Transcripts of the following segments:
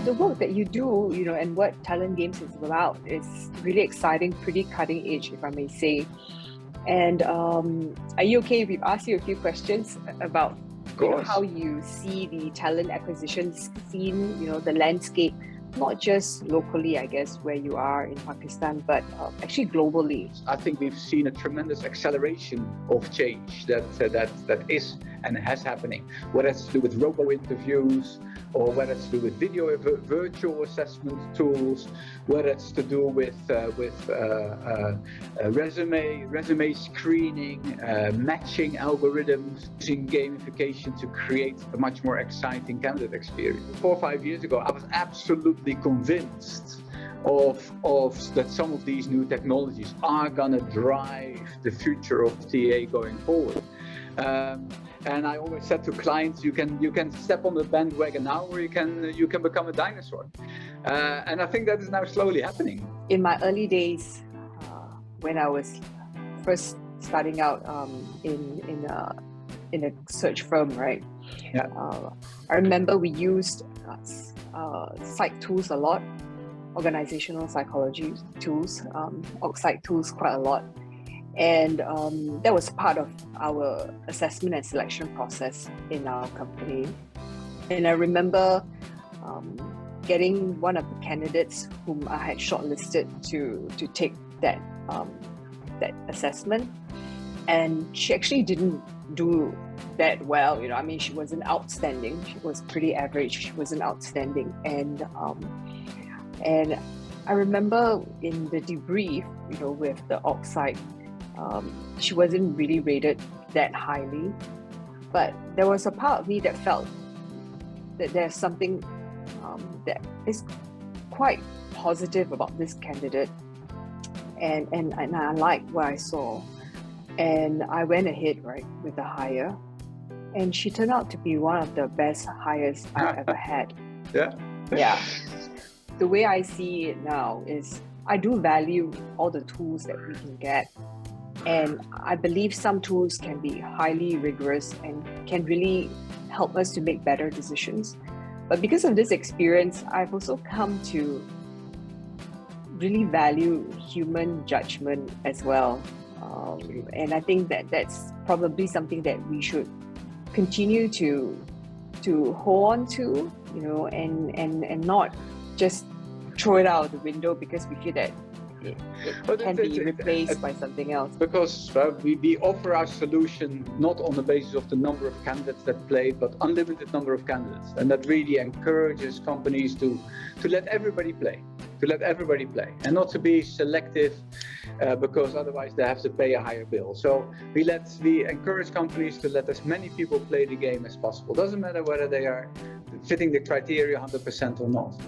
the work that you do, and what Talent Games is about is really exciting, pretty cutting edge, if I may say. And are you okay if we've asked you a few questions about how you see the talent acquisition scene, the landscape, not just locally, I guess, where you are in Pakistan, but actually globally? I think we've seen a tremendous acceleration of change that is and has happening, whether it's to do with robo-interviews, or whether it's to do with video virtual assessment tools, whether it's to do with resume screening, matching algorithms, using gamification to create a much more exciting candidate experience. 4 or 5 years ago, I was absolutely convinced of that some of these new technologies are going to drive the future of TA going forward. And I always said to clients, you can step on the bandwagon now, or you can become a dinosaur. And I think that is now slowly happening. In my early days, when I was first starting out in a search firm, right? Yeah. I remember we used psych tools a lot, organizational psychology tools, psych tools quite a lot. And that was part of our assessment and selection process in our company. And I remember getting one of the candidates whom I had shortlisted to take that assessment, and she actually didn't do that well. I mean, she wasn't outstanding. She was pretty average. She wasn't outstanding, and I remember in the debrief, with the org site, she wasn't really rated that highly, but there was a part of me that felt that there's something that is quite positive about this candidate, and I liked what I saw, and I went ahead with the hire, and she turned out to be one of the best hires I've ever had. Yeah. The way I see it now is I do value all the tools that we can get. And I believe some tools can be highly rigorous and can really help us to make better decisions. But because of this experience, I've also come to really value human judgment as well. And I think that's probably something that we should continue to hold on to, and not just throw it out the window because we feel that it can be replaced by something else. Because we offer our solution not on the basis of the number of candidates that play, but unlimited number of candidates. And that really encourages companies to let everybody play, and not to be selective because otherwise they have to pay a higher bill. So we encourage companies to let as many people play the game as possible. Doesn't matter whether they are fitting the criteria 100% or not.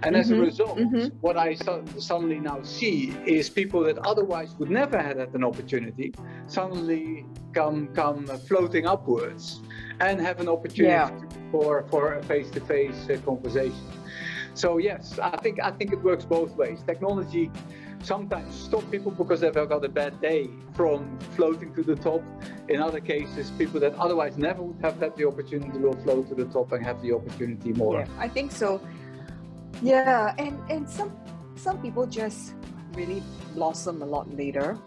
And as a result, what I suddenly now see is people that otherwise would never have had an opportunity suddenly come floating upwards and have an opportunity for a face-to-face conversation. So yes, I think it works both ways. Technology sometimes stops people because they've got a bad day from floating to the top. In other cases, people that otherwise never would have had the opportunity will float to the top and have the opportunity more. Yeah, I think so. Yeah, and some people just really blossom a lot later.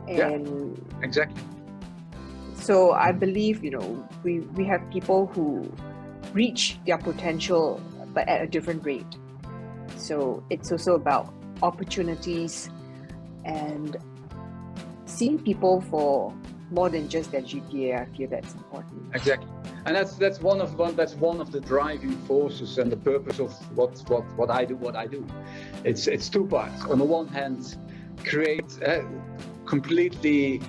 And exactly. So I believe, we have people who reach their potential but at a different rate. So it's also about opportunities and seeing people for more than just their GPA. I feel that's important. Exactly, and that's one of the driving forces and the purpose of what I do. It's two parts. On the one hand, completely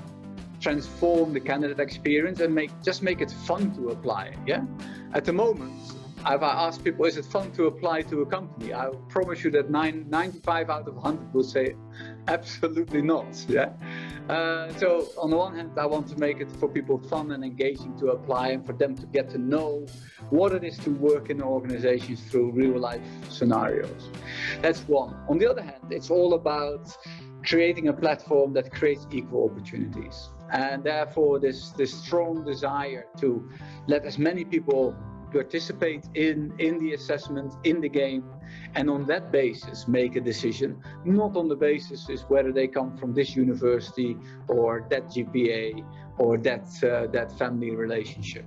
transform the candidate experience and make it fun to apply. Yeah, at the moment, if I ask people, is it fun to apply to a company? I promise you that 95 out of 100 will say, absolutely not. Yeah. So on the one hand, I want to make it for people fun and engaging to apply, and for them to get to know what it is to work in organizations through real life scenarios. That's one. On the other hand, it's all about creating a platform that creates equal opportunities, and therefore this strong desire to let as many people participate in the assessment, in the game, and on that basis make a decision, not on the basis is whether they come from this university or that GPA or that family relationship.